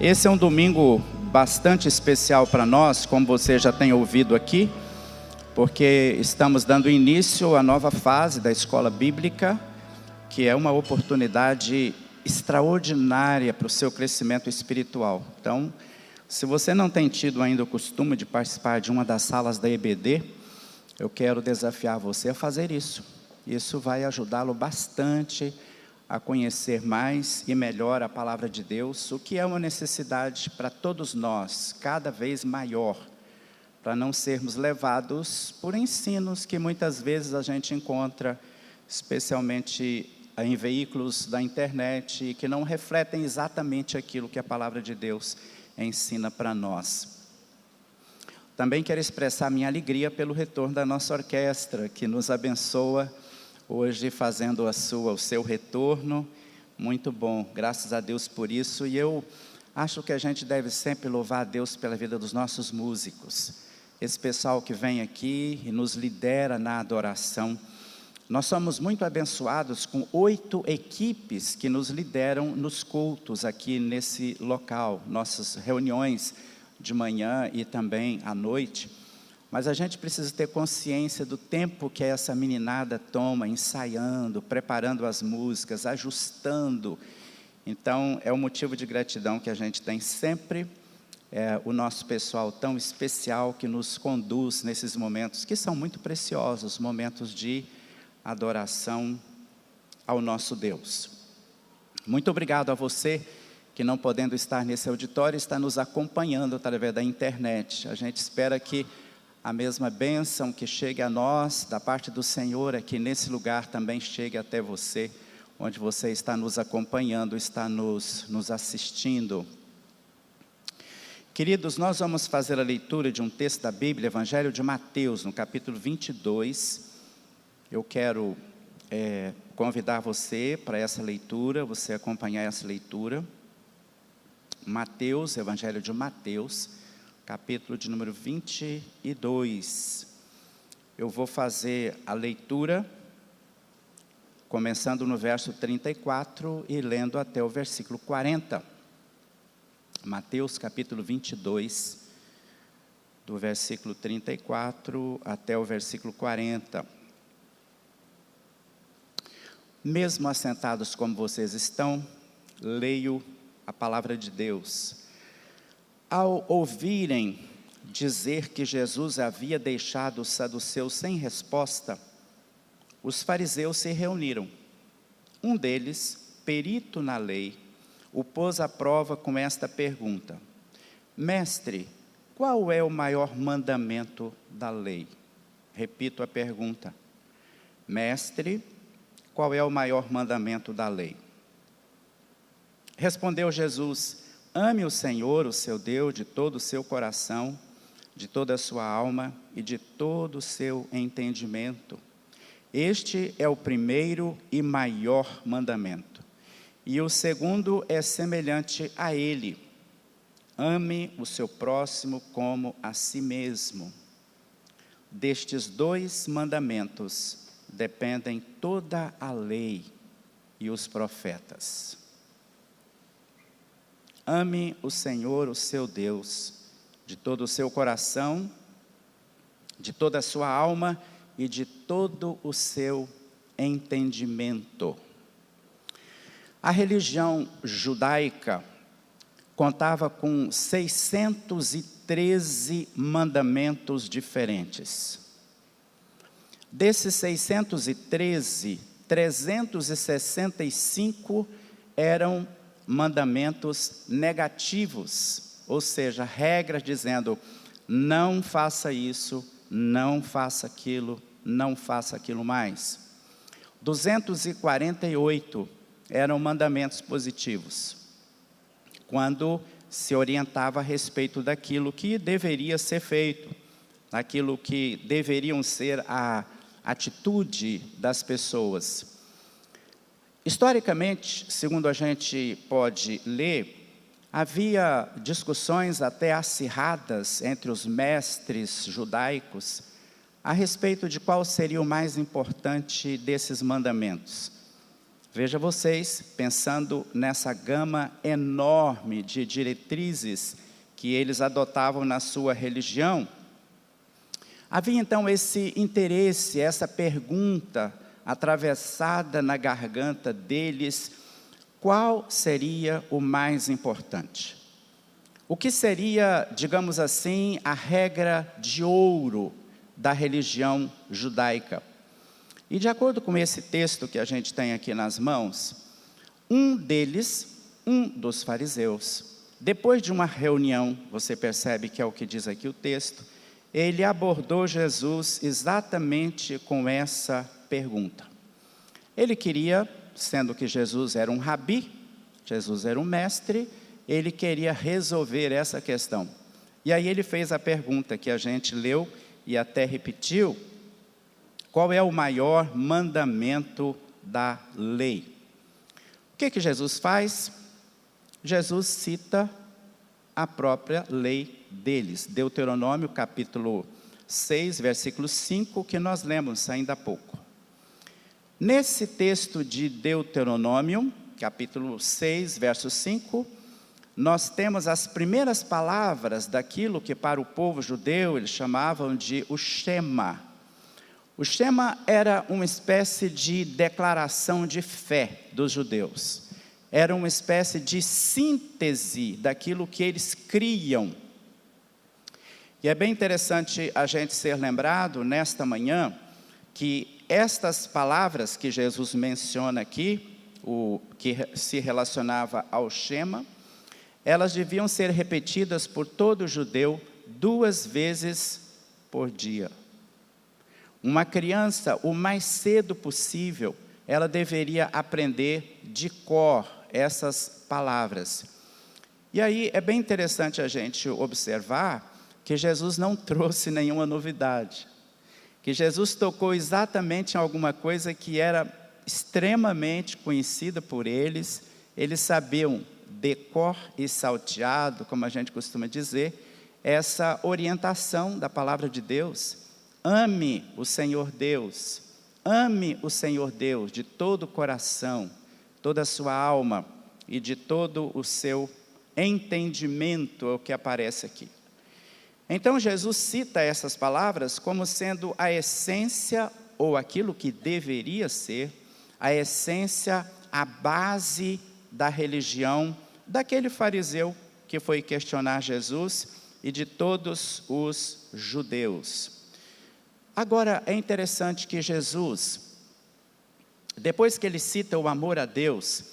Esse é um domingo bastante especial para nós, como você já tem ouvido aqui, porque estamos dando início à nova fase da escola bíblica, que é uma oportunidade extraordinária para o seu crescimento espiritual. Então, se você não tem tido ainda o costume de participar de uma das salas da EBD, eu quero desafiar você a fazer isso. Isso vai ajudá-lo bastante a conhecer mais e melhor a palavra de Deus, o que é uma necessidade para todos nós, cada vez maior, para não sermos levados por ensinos que muitas vezes a gente encontra, especialmente em veículos da internet, que não refletem exatamente aquilo que a palavra de Deus ensina para nós. Também quero expressar minha alegria pelo retorno da nossa orquestra, que nos abençoa hoje fazendo o seu retorno. Muito bom, graças a Deus por isso. E eu acho que a gente deve sempre louvar a Deus pela vida dos nossos músicos. Esse pessoal que vem aqui e nos lidera na adoração. Nós somos muito abençoados com 8 equipes que nos lideram nos cultos aqui nesse local. Nossas reuniões de manhã e também à noite. Mas a gente precisa ter consciência do tempo que essa meninada toma, ensaiando, preparando as músicas, ajustando. Então, é um motivo de gratidão que a gente tem sempre, o nosso pessoal tão especial que nos conduz nesses momentos, que são muito preciosos, momentos de adoração ao nosso Deus. Muito obrigado a você que, não podendo estar nesse auditório, está nos acompanhando através da internet. A gente espera que a mesma bênção que chegue a nós, da parte do Senhor, aqui nesse lugar também chegue até você, onde você está nos acompanhando, está nos assistindo. Queridos, nós vamos fazer a leitura de um texto da Bíblia, Evangelho de Mateus, no capítulo 22. Eu quero convidar você para essa leitura, você acompanhar essa leitura. Mateus, Evangelho de Mateus, capítulo de número 22. Eu vou fazer a leitura, começando no verso 34 e lendo até o versículo 40. Mateus, capítulo 22, do versículo 34 até o versículo 40. Mesmo assentados como vocês estão, leio a palavra de Deus. Ao ouvirem dizer que Jesus havia deixado os saduceus sem resposta, os fariseus se reuniram. Um deles, perito na lei, o pôs à prova com esta pergunta: Mestre, qual é o maior mandamento da lei? Repito a pergunta. Mestre, qual é o maior mandamento da lei? Respondeu Jesus: Ame o Senhor, o seu Deus, de todo o seu coração, de toda a sua alma e de todo o seu entendimento. Este é o primeiro e maior mandamento. E o segundo é semelhante a ele: ame o seu próximo como a si mesmo. Destes 2 mandamentos dependem toda a lei e os profetas. Ame o Senhor, o seu Deus, de todo o seu coração, de toda a sua alma e de todo o seu entendimento. A religião judaica contava com 613 mandamentos diferentes. Desses 613, 365 eram mandamentos negativos, ou seja, regras dizendo: não faça isso, não faça aquilo, não faça aquilo mais. 248 eram mandamentos positivos, quando se orientava a respeito daquilo que deveria ser feito, daquilo que deveriam ser a atitude das pessoas. Historicamente, segundo a gente pode ler, havia discussões até acirradas entre os mestres judaicos a respeito de qual seria o mais importante desses mandamentos. Veja vocês, pensando nessa gama enorme de diretrizes que eles adotavam na sua religião, havia então esse interesse, essa pergunta atravessada na garganta deles: qual seria o mais importante? O que seria, digamos assim, a regra de ouro da religião judaica? E de acordo com esse texto que a gente tem aqui nas mãos, um dos fariseus, depois de uma reunião, você percebe que é o que diz aqui o texto, ele abordou Jesus exatamente com essa pergunta. Ele queria, sendo que Jesus era um rabi, Jesus era um mestre, ele queria resolver essa questão. E aí ele fez a pergunta que a gente leu e até repetiu: qual é o maior mandamento da lei? O que Jesus faz? Jesus cita a própria lei deles. Deuteronômio capítulo 6, versículo 5, que nós lemos ainda há pouco. Nesse texto de Deuteronômio, capítulo 6, verso 5, nós temos as primeiras palavras daquilo que para o povo judeu eles chamavam de o Shema. O Shema era uma espécie de declaração de fé dos judeus. Era uma espécie de síntese daquilo que eles criam. E é bem interessante a gente ser lembrado nesta manhã que estas palavras que Jesus menciona aqui, o que se relacionava ao Shema, elas deviam ser repetidas por todo judeu 2 vezes por dia. Uma criança, o mais cedo possível, ela deveria aprender de cor essas palavras. E aí é bem interessante a gente observar que Jesus não trouxe nenhuma novidade. Que Jesus tocou exatamente em alguma coisa que era extremamente conhecida por eles. Eles sabiam de cor e salteado, como a gente costuma dizer, essa orientação da palavra de Deus. Ame o Senhor Deus de todo o coração, toda a sua alma e de todo o seu entendimento, é o que aparece aqui. Então Jesus cita essas palavras como sendo a essência, ou aquilo que deveria ser, a essência, a base da religião daquele fariseu que foi questionar Jesus e de todos os judeus. Agora, é interessante que Jesus, depois que ele cita o amor a Deus,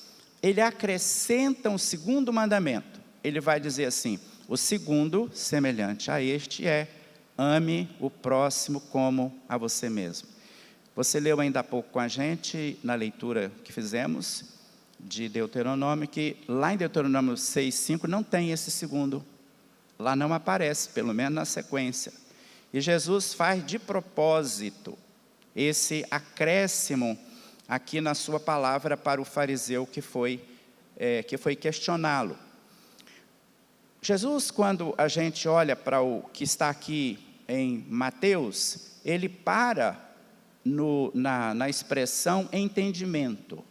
ele acrescenta um segundo mandamento. Ele vai dizer assim: o segundo, semelhante a este, é: ame o próximo como a você mesmo. Você leu ainda há pouco com a gente, na leitura que fizemos, de Deuteronômio, que lá em Deuteronômio 6,5 não tem esse segundo. Lá não aparece, pelo menos na sequência. E Jesus faz de propósito esse acréscimo aqui na sua palavra para o fariseu que foi questioná-lo. Jesus, quando a gente olha para o que está aqui em Mateus, ele para na expressão entendimento.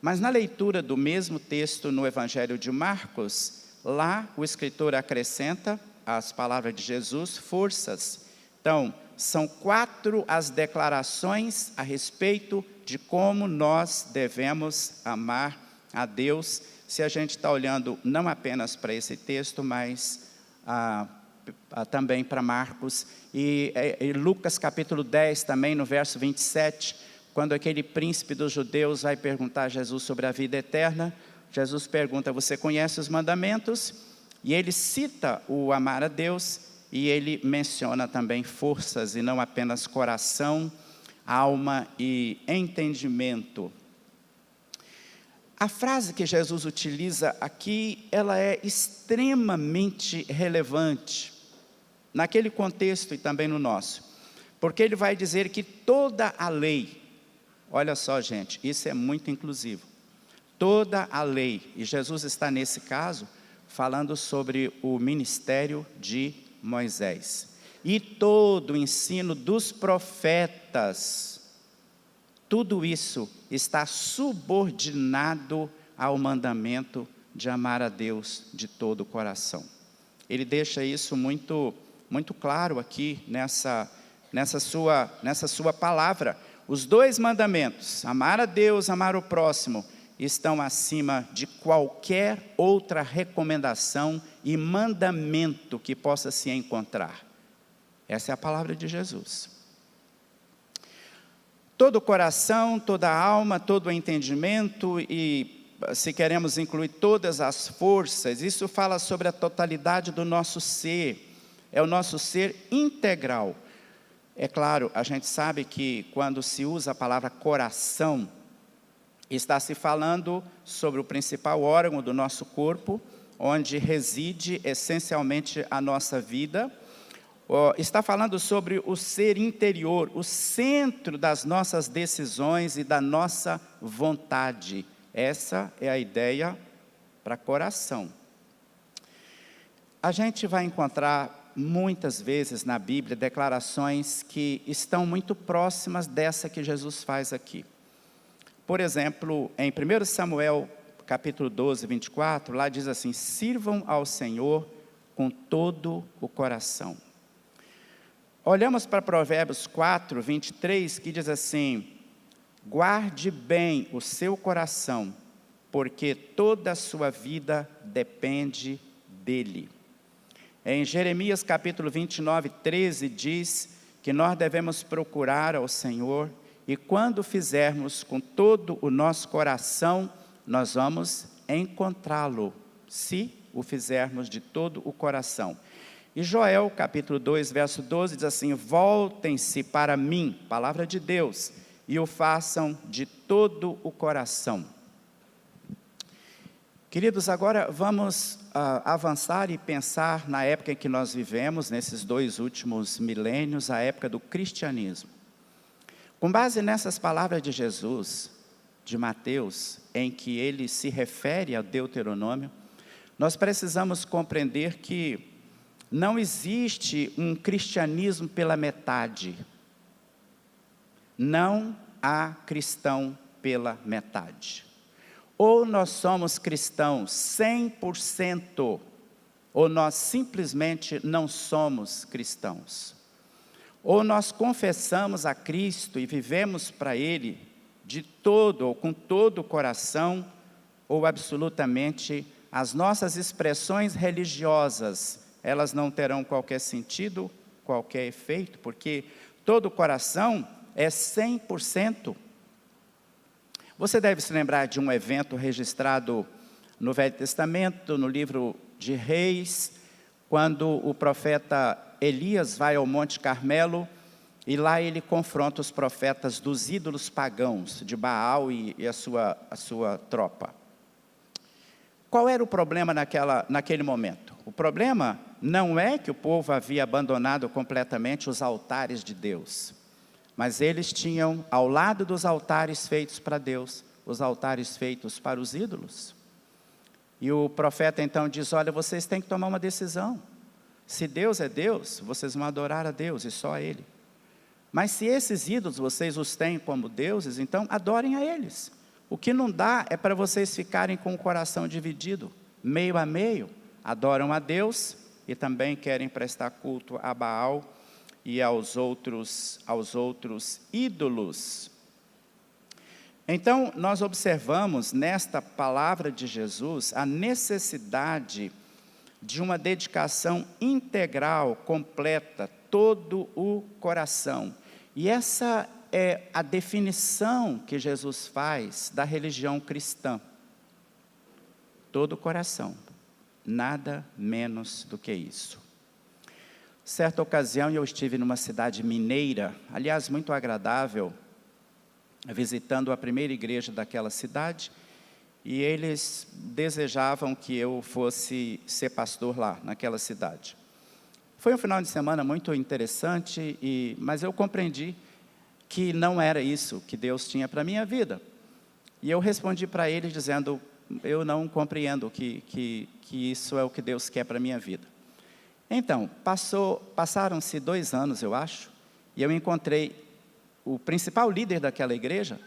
Mas na leitura do mesmo texto no Evangelho de Marcos, lá o escritor acrescenta as palavras de Jesus, forças. Então, são 4 as declarações a respeito de como nós devemos amar a Deus, se a gente está olhando não apenas para esse texto, mas também para Marcos e Lucas capítulo 10 também, no verso 27, quando aquele príncipe dos judeus vai perguntar a Jesus sobre a vida eterna, Jesus pergunta: você conhece os mandamentos? E ele cita o amar a Deus, e ele menciona também forças, e não apenas coração, alma e entendimento. A frase que Jesus utiliza aqui, ela é extremamente relevante, naquele contexto e também no nosso, porque ele vai dizer que toda a lei, olha só gente, isso é muito inclusivo, toda a lei, e Jesus está nesse caso, falando sobre o ministério de Moisés. E todo o ensino dos profetas, tudo isso está subordinado ao mandamento de amar a Deus de todo o coração. Ele deixa isso muito, muito claro aqui nessa sua palavra. Os dois mandamentos, amar a Deus, amar o próximo, estão acima de qualquer outra recomendação e mandamento que possa se encontrar. Essa é a palavra de Jesus. Todo o coração, toda a alma, todo o entendimento e, se queremos incluir todas as forças, isso fala sobre a totalidade do nosso ser, é o nosso ser integral. É claro, a gente sabe que quando se usa a palavra coração, está se falando sobre o principal órgão do nosso corpo, onde reside essencialmente a nossa vida. Está falando sobre o ser interior, o centro das nossas decisões e da nossa vontade. Essa é a ideia para coração. A gente vai encontrar muitas vezes na Bíblia declarações que estão muito próximas dessa que Jesus faz aqui. Por exemplo, em 1 Samuel, capítulo 12, 24, lá diz assim: sirvam ao Senhor com todo o coração. Olhamos para Provérbios 4, 23, que diz assim: guarde bem o seu coração, porque toda a sua vida depende dele. Em Jeremias capítulo 29, 13, diz que nós devemos procurar ao Senhor, e quando fizermos com todo o nosso coração, nós vamos encontrá-lo, se o fizermos de todo o coração. E Joel, capítulo 2, verso 12, diz assim: voltem-se para mim, palavra de Deus, e o façam de todo o coração. Queridos, agora vamos avançar e pensar na época em que nós vivemos, nesses 2 últimos milênios, a época do cristianismo. Com base nessas palavras de Jesus, de Mateus, em que ele se refere ao Deuteronômio, nós precisamos compreender que não existe um cristianismo pela metade. Não há cristão pela metade. Ou nós somos cristãos 100%, ou nós simplesmente não somos cristãos. Ou nós confessamos a Cristo e vivemos para Ele de todo ou com todo o coração, ou absolutamente as nossas expressões religiosas, elas não terão qualquer sentido, qualquer efeito, porque todo o coração é 100%. Você deve se lembrar de um evento registrado no Velho Testamento, no livro de Reis, quando o profeta Elias vai ao Monte Carmelo, e lá ele confronta os profetas dos ídolos pagãos, de Baal e a sua tropa. Qual era o problema naquele momento? O problema não é que o povo havia abandonado completamente os altares de Deus, mas eles tinham, ao lado dos altares feitos para Deus, os altares feitos para os ídolos. E o profeta então diz: olha, vocês têm que tomar uma decisão. Se Deus é Deus, vocês vão adorar a Deus e só a Ele. Mas se esses ídolos vocês os têm como deuses, então adorem a eles. O que não dá é para vocês ficarem com o coração dividido, meio a meio. Adoram a Deus e também querem prestar culto a Baal e aos outros ídolos. Então, nós observamos nesta palavra de Jesus a necessidade de uma dedicação integral, completa, todo o coração. E essa é a definição que Jesus faz da religião cristã. Todo o coração, nada menos do que isso. Certa ocasião eu estive numa cidade mineira, aliás muito agradável, visitando a primeira igreja daquela cidade, e eles desejavam que eu fosse ser pastor lá, naquela cidade. Foi um final de semana muito interessante, mas eu compreendi que não era isso que Deus tinha para a minha vida. E eu respondi para eles dizendo: eu não compreendo que isso é o que Deus quer para a minha vida. Então, passaram-se 2 anos, eu acho, e eu encontrei o principal líder daquela igreja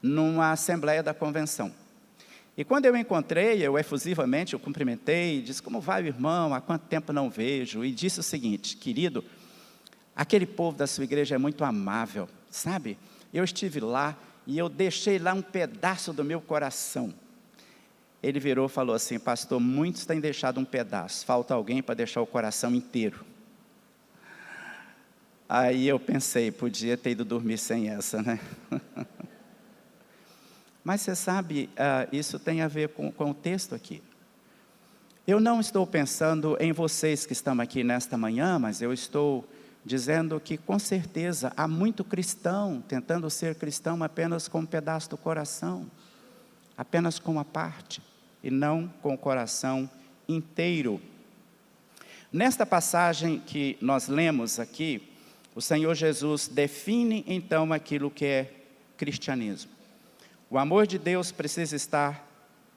numa assembleia da convenção. E quando eu encontrei, eu efusivamente o cumprimentei, disse: como vai o irmão, há quanto tempo não vejo? E disse o seguinte: querido, aquele povo da sua igreja é muito amável, sabe? Eu estive lá e eu deixei lá um pedaço do meu coração. Ele virou e falou assim: pastor, muitos têm deixado um pedaço, falta alguém para deixar o coração inteiro. Aí eu pensei, podia ter ido dormir sem essa, né? Mas você sabe, isso tem a ver com o texto aqui. Eu não estou pensando em vocês que estão aqui nesta manhã, mas eu estou dizendo que com certeza há muito cristão tentando ser cristão apenas com um pedaço do coração, apenas com uma parte, e não com o coração inteiro. Nesta passagem que nós lemos aqui, o Senhor Jesus define então aquilo que é cristianismo. O amor de Deus precisa estar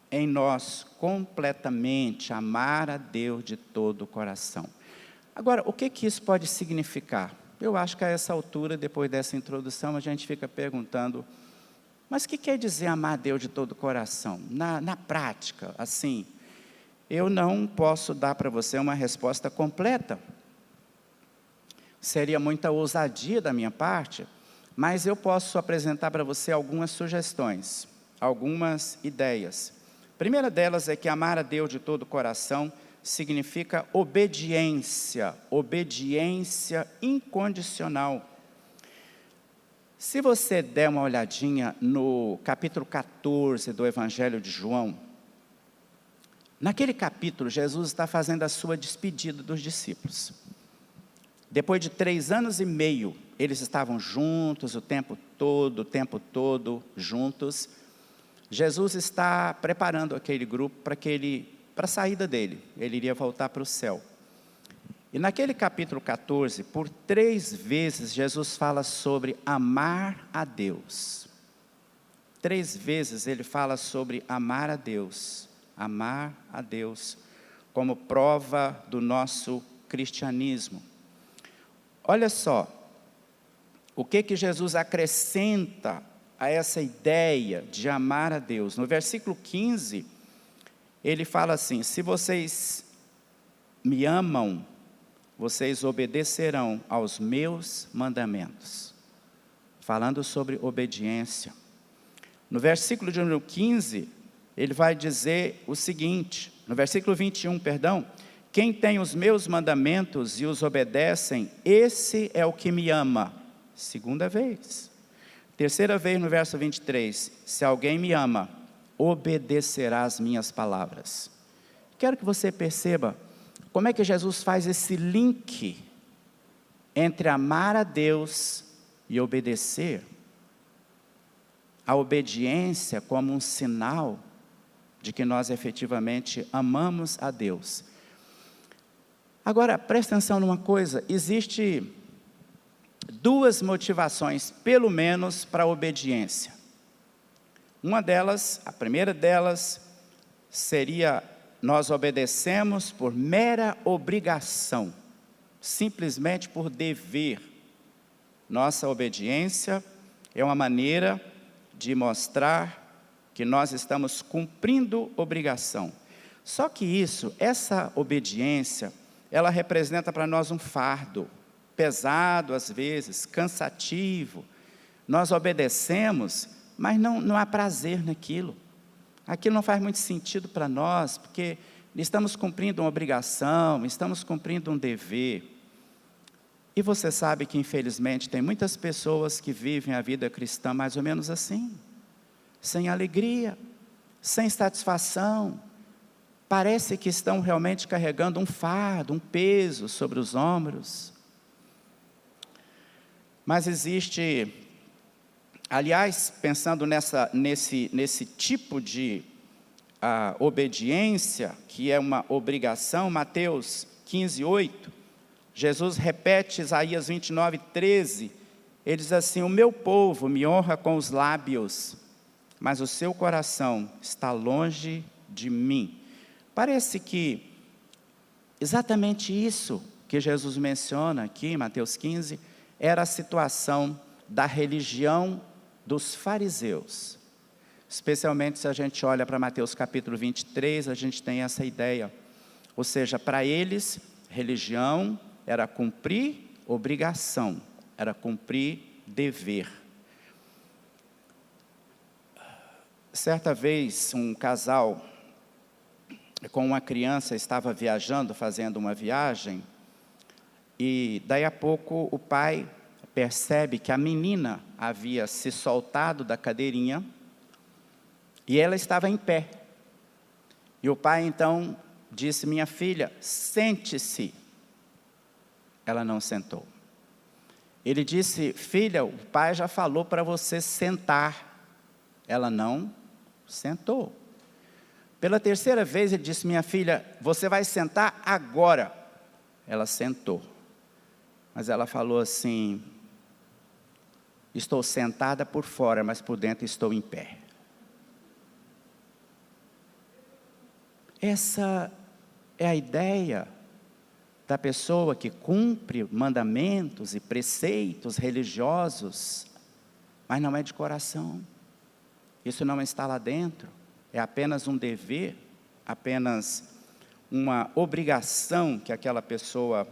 em nós completamente, amar a Deus de todo o coração. Agora, o que isso pode significar? Eu acho que a essa altura, depois dessa introdução, a gente fica perguntando, mas o que quer dizer amar a Deus de todo o coração? Na prática, assim, eu não posso dar para você uma resposta completa. Seria muita ousadia da minha parte, mas eu posso apresentar para você algumas sugestões, algumas ideias. A primeira delas é que amar a Deus de todo o coração significa obediência, obediência incondicional. Se você der uma olhadinha no capítulo 14 do Evangelho de João, naquele capítulo Jesus está fazendo a sua despedida dos discípulos. Depois de 3 anos e meio, eles estavam juntos o tempo todo juntos. Jesus está preparando aquele grupo para a saída dele. Ele iria voltar para o céu. E naquele capítulo 14, por 3 vezes, Jesus fala sobre amar a Deus. 3 vezes ele fala sobre amar a Deus, como prova do nosso cristianismo. Olha só, o que Jesus acrescenta a essa ideia de amar a Deus. No versículo 15, ele fala assim: se vocês me amam, vocês obedecerão aos meus mandamentos. Falando sobre obediência. No versículo de número 15, ele vai dizer o seguinte, no versículo 21, perdão: quem tem os meus mandamentos e os obedecem, esse é o que me ama. Segunda vez. Terceira vez no verso 23, se alguém me ama, obedecerá às minhas palavras. Quero que você perceba como é que Jesus faz esse link entre amar a Deus e obedecer. A obediência como um sinal de que nós efetivamente amamos a Deus. Agora, presta atenção numa coisa, existe 2 motivações, pelo menos, para a obediência. Uma delas, a primeira delas, seria: nós obedecemos por mera obrigação, simplesmente por dever. Nossa obediência é uma maneira de mostrar que nós estamos cumprindo obrigação. Só que essa obediência, ela representa para nós um fardo, pesado às vezes, cansativo. Nós obedecemos, mas não há prazer naquilo. Aquilo não faz muito sentido para nós, porque estamos cumprindo uma obrigação, estamos cumprindo um dever. E você sabe que infelizmente tem muitas pessoas que vivem a vida cristã mais ou menos assim, sem alegria, sem satisfação. Parece que estão realmente carregando um fardo, um peso sobre os ombros. Mas existe, aliás, pensando nesse tipo de obediência, que é uma obrigação, Mateus 15:8, Jesus repete Isaías 29:13, ele diz assim: o meu povo me honra com os lábios, mas o seu coração está longe de mim. Parece que exatamente isso que Jesus menciona aqui em Mateus 15, era a situação da religião dos fariseus. Especialmente se a gente olha para Mateus capítulo 23, a gente tem essa ideia. Ou seja, para eles, religião era cumprir obrigação, era cumprir dever. Certa vez, um casal com uma criança estava viajando, fazendo uma viagem, e daí a pouco o pai percebe que a menina havia se soltado da cadeirinha e ela estava em pé. E o pai então disse: minha filha, sente-se. Ela não sentou. Ele disse: filha, o pai já falou para você sentar. Ela não sentou. Pela terceira vez ele disse: minha filha, você vai sentar agora. Ela sentou. Mas ela falou assim: estou sentada por fora, mas por dentro estou em pé. Essa é a ideia da pessoa que cumpre mandamentos e preceitos religiosos, mas não é de coração. Isso não está lá dentro. É apenas um dever, apenas uma obrigação que aquela pessoa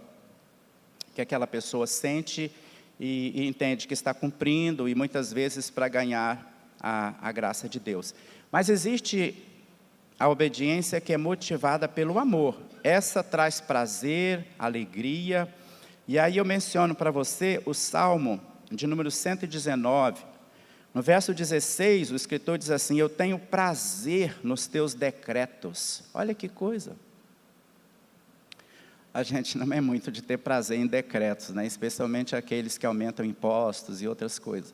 sente e entende que está cumprindo, e muitas vezes para ganhar a graça de Deus. Mas existe a obediência que é motivada pelo amor. Essa traz prazer, alegria. E aí eu menciono para você o Salmo de número 119. No verso 16, o escritor diz assim: eu tenho prazer nos teus decretos. Olha que coisa. A gente não é muito de ter prazer em decretos, né? Especialmente aqueles que aumentam impostos e outras coisas.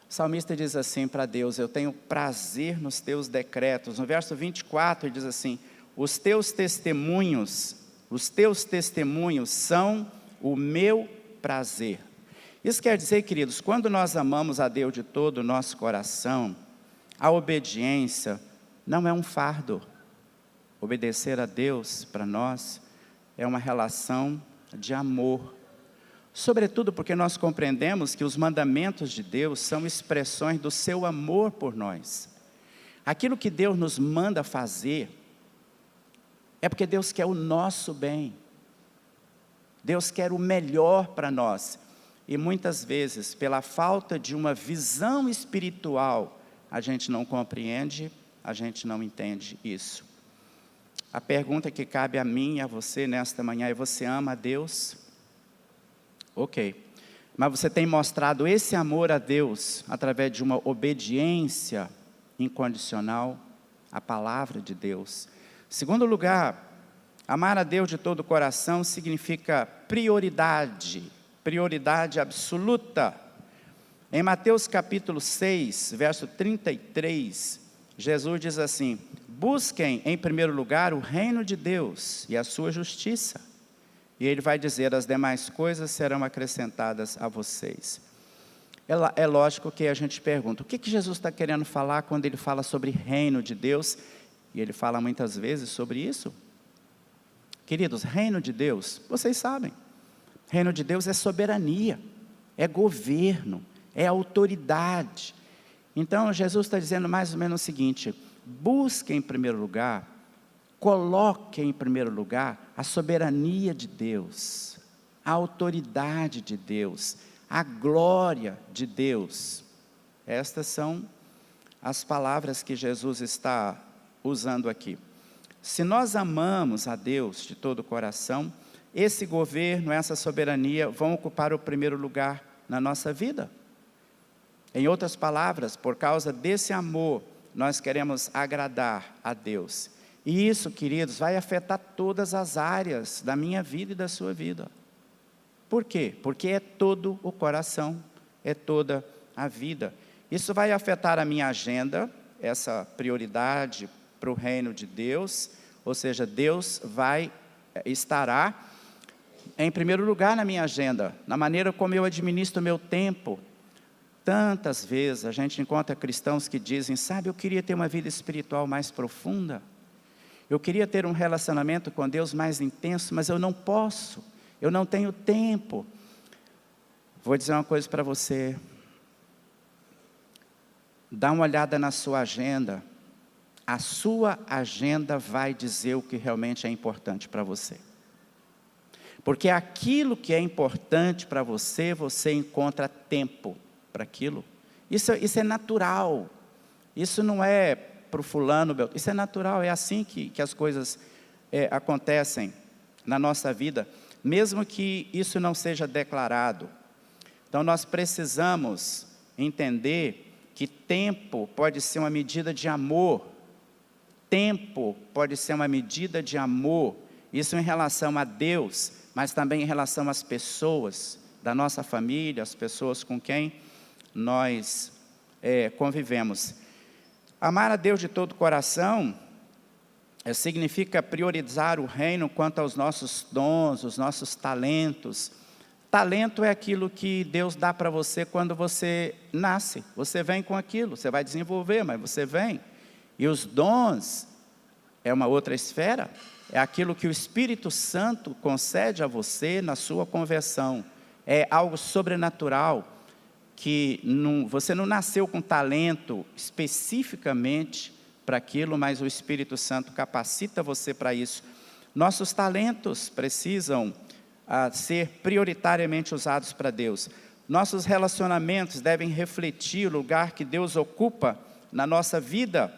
O salmista diz assim para Deus: eu tenho prazer nos teus decretos. No verso 24 ele diz assim: os teus testemunhos são o meu prazer. Isso quer dizer, queridos, quando nós amamos a Deus de todo o nosso coração, a obediência não é um fardo. Obedecer a Deus para nós é uma relação de amor. Sobretudo porque nós compreendemos que os mandamentos de Deus são expressões do seu amor por nós. Aquilo que Deus nos manda fazer é porque Deus quer o nosso bem. Deus quer o melhor para nós. E muitas vezes, pela falta de uma visão espiritual, a gente não compreende, a gente não entende isso. A pergunta que cabe a mim e a você nesta manhã é: você ama a Deus? Ok, mas você tem mostrado esse amor a Deus através de uma obediência incondicional à palavra de Deus? Segundo lugar, amar a Deus de todo o coração significa prioridade absoluta. Em Mateus capítulo 6, verso 33, Jesus diz assim: busquem em primeiro lugar o reino de Deus e a sua justiça. E ele vai dizer: as demais coisas serão acrescentadas a vocês. É lógico que a gente pergunta: o que Jesus está querendo falar quando ele fala sobre reino de Deus? E ele fala muitas vezes sobre isso. Queridos, reino de Deus, vocês sabem, reino de Deus é soberania, é governo, é autoridade. Então Jesus está dizendo mais ou menos o seguinte: busquem em primeiro lugar, coloquem em primeiro lugar a soberania de Deus, a autoridade de Deus, a glória de Deus. Estas são as palavras que Jesus está usando aqui. Se nós amamos a Deus de todo o coração, esse governo, essa soberania vão ocupar o primeiro lugar na nossa vida. Em outras palavras, por causa desse amor, nós queremos agradar a Deus. E isso, queridos, vai afetar todas as áreas da minha vida e da sua vida. Por quê? Porque é todo o coração, é toda a vida. Isso vai afetar a minha agenda, essa prioridade para o reino de Deus, ou seja, Deus estará em primeiro lugar na minha agenda, na maneira como eu administro o meu tempo. Tantas vezes a gente encontra cristãos que dizem: sabe, eu queria ter uma vida espiritual mais profunda, eu queria ter um relacionamento com Deus mais intenso, mas eu não posso, eu não tenho tempo. Vou dizer uma coisa para você: Dá uma olhada na sua agenda. A sua agenda vai dizer o que realmente é importante para você. Porque aquilo que é importante para você, você encontra tempo para aquilo. Isso é natural. Isso não é para o fulano, isso é natural, é assim que as coisas acontecem na nossa vida, mesmo que isso não seja declarado. Então nós precisamos entender que tempo pode ser uma medida de amor. Tempo pode ser uma medida de amor, isso em relação a Deus, mas também em relação às pessoas da nossa família, as pessoas com quem nós convivemos. Amar a Deus de todo o coração significa priorizar o reino quanto aos nossos dons, os nossos talentos. Talento é aquilo que Deus dá para você quando você nasce. Você vem com aquilo, você vai desenvolver, mas você vem. E os dons é uma outra esfera, é aquilo que o Espírito Santo concede a você na sua conversão. É algo sobrenatural, que você não nasceu com talento especificamente para aquilo, mas o Espírito Santo capacita você para isso. Nossos talentos precisam ser prioritariamente usados para Deus. Nossos relacionamentos devem refletir o lugar que Deus ocupa na nossa vida.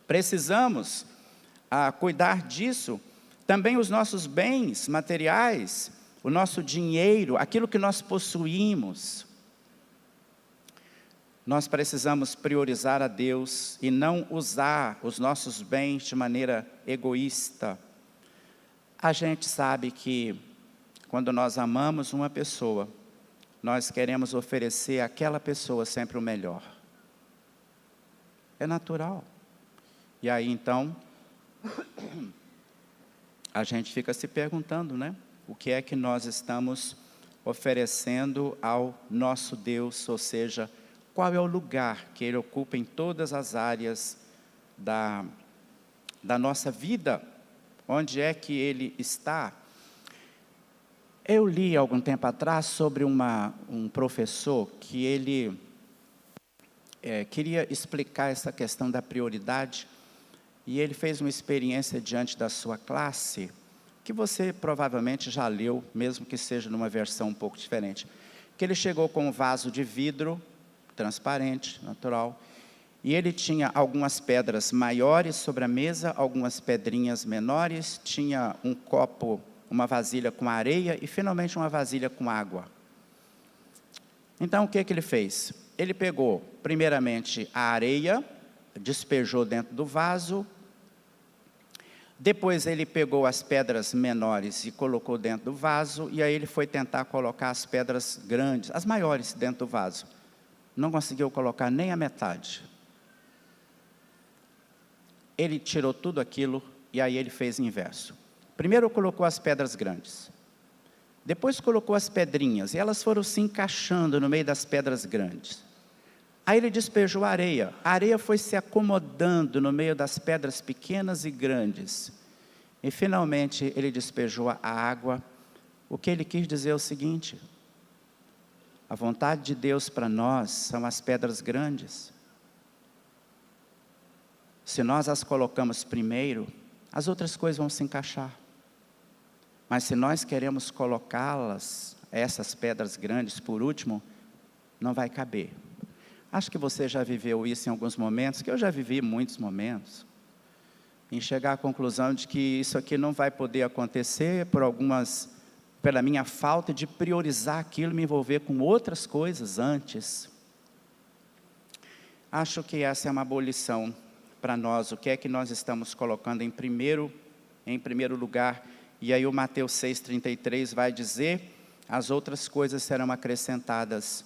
Precisamos cuidar disso. Também os nossos bens materiais, o nosso dinheiro, aquilo que nós possuímos. Nós precisamos priorizar a Deus e não usar os nossos bens de maneira egoísta. A gente sabe que quando nós amamos uma pessoa, nós queremos oferecer àquela pessoa sempre o melhor. É natural. E aí então, a gente fica se perguntando, né? O que é que nós estamos oferecendo ao nosso Deus, ou seja, qual é o lugar que Ele ocupa em todas as áreas da nossa vida? Onde é que Ele está? Eu li algum tempo atrás sobre um professor que ele queria explicar essa questão da prioridade, e ele fez uma experiência diante da sua classe, que você provavelmente já leu, mesmo que seja numa versão um pouco diferente, que ele chegou com um vaso de vidro, transparente, natural, e ele tinha algumas pedras maiores sobre a mesa, algumas pedrinhas menores, tinha um copo, uma vasilha com areia e finalmente uma vasilha com água. Então o que ele fez? Ele pegou primeiramente a areia, despejou dentro do vaso, depois ele pegou as pedras menores e colocou dentro do vaso, e aí ele foi tentar colocar as pedras grandes, as maiores dentro do vaso. Não conseguiu colocar nem a metade. Ele tirou tudo aquilo e aí ele fez o inverso. Primeiro colocou as pedras grandes. Depois colocou as pedrinhas e elas foram se encaixando no meio das pedras grandes. Aí ele despejou a areia. A areia foi se acomodando no meio das pedras pequenas e grandes. E finalmente ele despejou a água. O que ele quis dizer é o seguinte: a vontade de Deus para nós são as pedras grandes. Se nós as colocamos primeiro, as outras coisas vão se encaixar. Mas se nós queremos colocá-las, essas pedras grandes, por último, não vai caber. Acho que você já viveu isso em alguns momentos, que eu já vivi muitos momentos, em chegar à conclusão de que isso aqui não vai poder acontecer pela minha falta de priorizar aquilo, me envolver com outras coisas antes. Acho que essa é uma boa lição para nós. O que é que nós estamos colocando em primeiro lugar? E aí o Mateus 6,33 vai dizer: as outras coisas serão acrescentadas,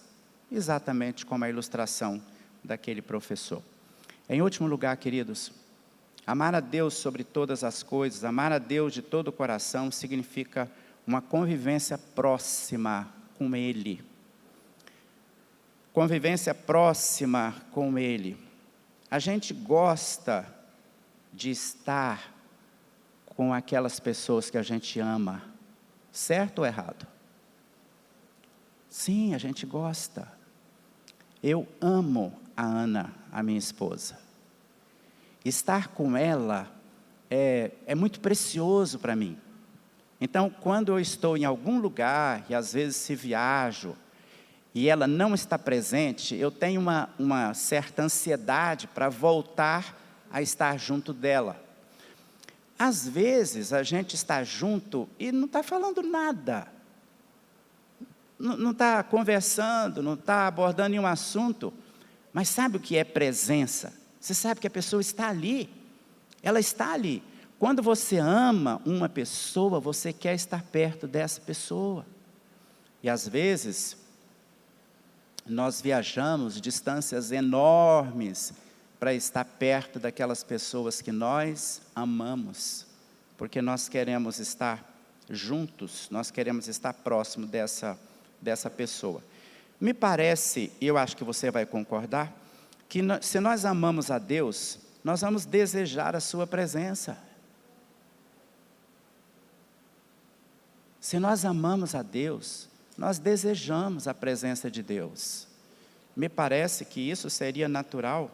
exatamente como a ilustração daquele professor. Em último lugar, queridos, amar a Deus sobre todas as coisas, amar a Deus de todo o coração, significa uma convivência próxima com Ele. Convivência próxima com Ele. A gente gosta de estar com aquelas pessoas que a gente ama, certo ou errado? Sim, a gente gosta. Eu amo a Ana, a minha esposa. Estar com ela é muito precioso para mim. Então, quando eu estou em algum lugar, e às vezes se viajo, e ela não está presente, eu tenho uma certa ansiedade para voltar a estar junto dela. Às vezes, a gente está junto e não está falando nada. Não está conversando, não está abordando nenhum assunto. Mas sabe o que é presença? Você sabe que a pessoa está ali. Ela está ali. Quando você ama uma pessoa, você quer estar perto dessa pessoa. E às vezes, nós viajamos distâncias enormes para estar perto daquelas pessoas que nós amamos. Porque nós queremos estar juntos, nós queremos estar próximo dessa pessoa. Me parece, e eu acho que você vai concordar, que se nós amamos a Deus, nós vamos desejar a sua presença. Se nós amamos a Deus, nós desejamos a presença de Deus. Me parece que isso seria natural.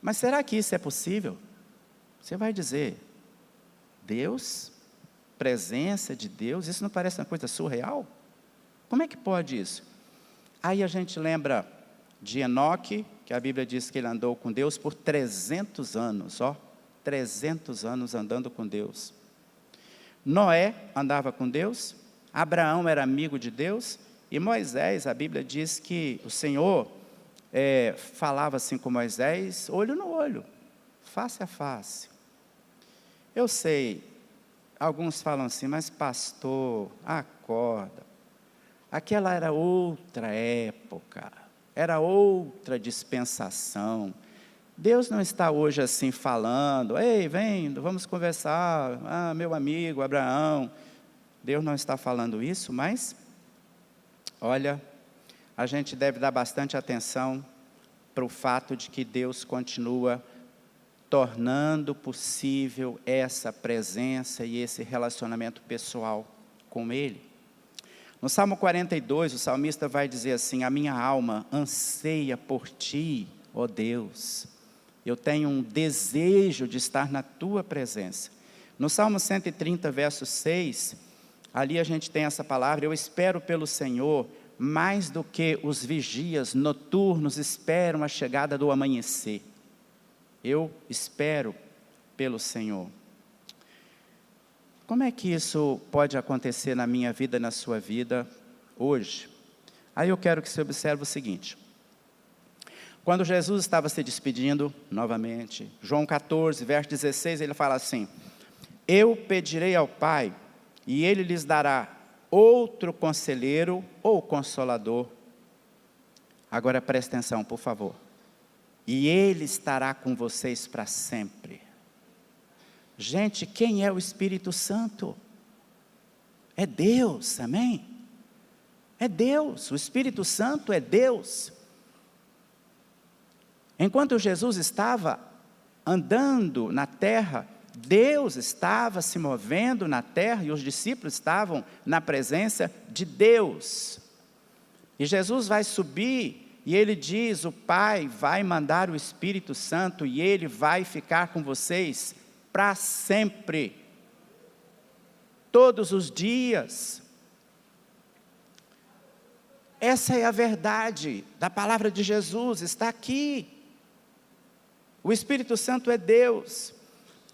Mas será que isso é possível? Você vai dizer, Deus, presença de Deus, isso não parece uma coisa surreal? Como é que pode isso? Aí a gente lembra de Enoque, que a Bíblia diz que ele andou com Deus por 300 anos, 300 anos andando com Deus. Noé andava com Deus, Abraão era amigo de Deus, e Moisés, a Bíblia diz que o Senhor falava assim com Moisés, olho no olho, face a face. Eu sei, alguns falam assim, mas pastor, acorda. Aquela era outra época, era outra dispensação. Deus não está hoje assim falando, ei, vem, vamos conversar, meu amigo Abraão. Deus não está falando isso, mas, olha, a gente deve dar bastante atenção para o fato de que Deus continua tornando possível essa presença e esse relacionamento pessoal com Ele. No Salmo 42, o salmista vai dizer assim, a minha alma anseia por Ti, ó Deus. Eu tenho um desejo de estar na Tua presença. No Salmo 130, verso 6, ali a gente tem essa palavra, eu espero pelo Senhor, mais do que os vigias noturnos esperam a chegada do amanhecer. Eu espero pelo Senhor. Como é que isso pode acontecer na minha vida, na sua vida, hoje? Aí eu quero que você observe o seguinte. Quando Jesus estava se despedindo, novamente, João 14, verso 16, ele fala assim, eu pedirei ao Pai, e Ele lhes dará outro conselheiro ou consolador. Agora preste atenção, por favor. E Ele estará com vocês para sempre. Gente, quem é o Espírito Santo? É Deus, amém? É Deus, o Espírito Santo é Deus. Enquanto Jesus estava andando na terra, Deus estava se movendo na terra e os discípulos estavam na presença de Deus. E Jesus vai subir e ele diz, o Pai vai mandar o Espírito Santo e ele vai ficar com vocês para sempre, todos os dias. Essa é a verdade da palavra de Jesus, está aqui. O Espírito Santo é Deus.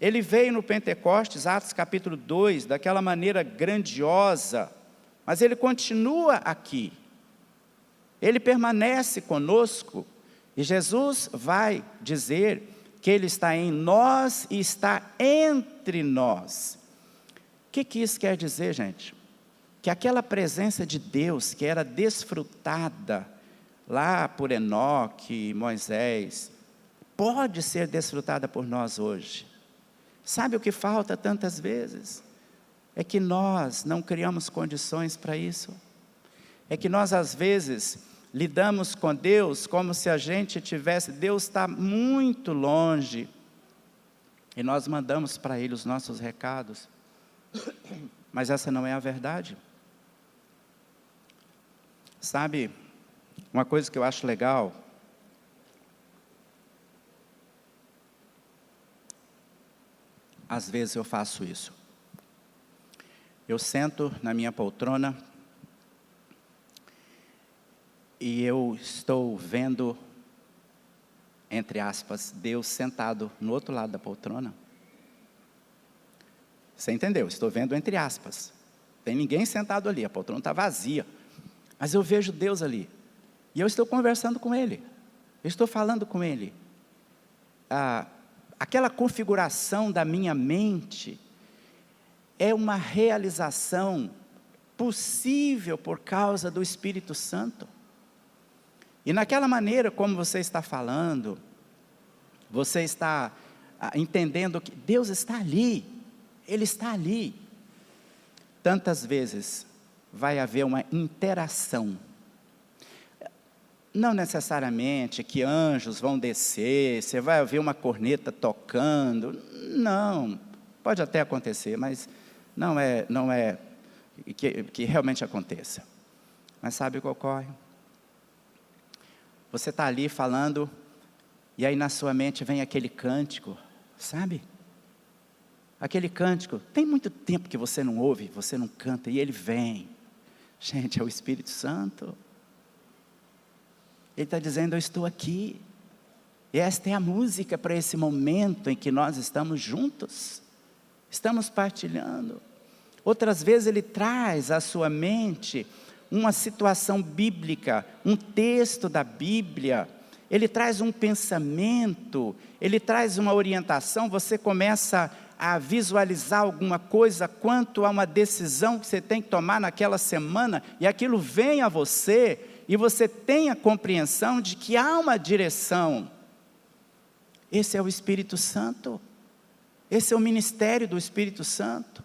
Ele veio no Pentecostes, Atos capítulo 2, daquela maneira grandiosa, mas ele continua aqui. Ele permanece conosco, e Jesus vai dizer que Ele está em nós e está entre nós. O que isso quer dizer, gente? Que aquela presença de Deus que era desfrutada lá por Enoque e Moisés, pode ser desfrutada por nós hoje. Sabe o que falta tantas vezes? É que nós não criamos condições para isso. É que nós às vezes lidamos com Deus como se a gente tivesse, Deus está muito longe, e nós mandamos para Ele os nossos recados, mas essa não é a verdade. Sabe, uma coisa que eu acho legal, às vezes eu faço isso. Eu sento na minha poltrona e eu estou vendo, entre aspas, Deus sentado no outro lado da poltrona. Você entendeu? Estou vendo entre aspas. Tem ninguém sentado ali, a poltrona está vazia. Mas eu vejo Deus ali. E eu estou conversando com Ele. Eu estou falando com Ele. Aquela configuração da minha mente é uma realização possível por causa do Espírito Santo. E naquela maneira como você está falando, você está entendendo que Deus está ali, Ele está ali. Tantas vezes vai haver uma interação. Não necessariamente que anjos vão descer, você vai ouvir uma corneta tocando. Não, pode até acontecer, mas não é que realmente aconteça. Mas sabe o que ocorre? Você está ali falando, e aí na sua mente vem aquele cântico, sabe? Aquele cântico, tem muito tempo que você não ouve, você não canta, e ele vem. Gente, é o Espírito Santo. Ele está dizendo, eu estou aqui. E esta é a música para esse momento em que nós estamos juntos. Estamos partilhando. Outras vezes ele traz à sua mente uma situação bíblica, um texto da Bíblia. Ele traz um pensamento, ele traz uma orientação, você começa a visualizar alguma coisa quanto a uma decisão que você tem que tomar naquela semana, e aquilo vem a você, e você tem a compreensão de que há uma direção. Esse é o Espírito Santo, esse é o ministério do Espírito Santo.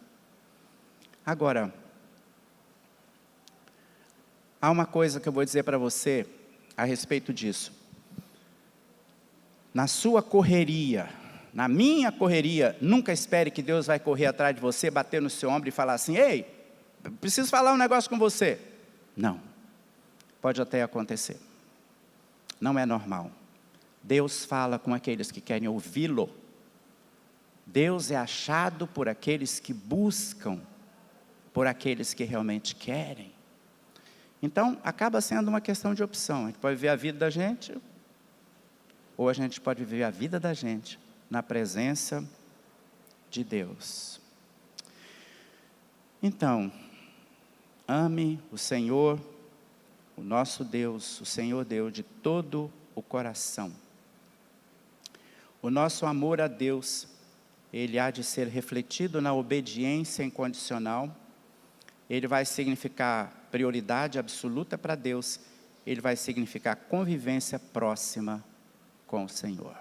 Agora, há uma coisa que eu vou dizer para você a respeito disso. Na sua correria, na minha correria, nunca espere que Deus vai correr atrás de você, bater no seu ombro e falar assim, ei, preciso falar um negócio com você. Não, pode até acontecer. Não é normal. Deus fala com aqueles que querem ouvi-lo. Deus é achado por aqueles que buscam, por aqueles que realmente querem. Então, acaba sendo uma questão de opção. A gente pode viver a vida da gente, ou a gente pode viver a vida da gente na presença de Deus. Então, ame o Senhor, o nosso Deus, o Senhor Deus, de todo o coração. O nosso amor a Deus, ele há de ser refletido na obediência incondicional. Ele vai significar prioridade absoluta para Deus. Ele vai significar convivência próxima com o Senhor.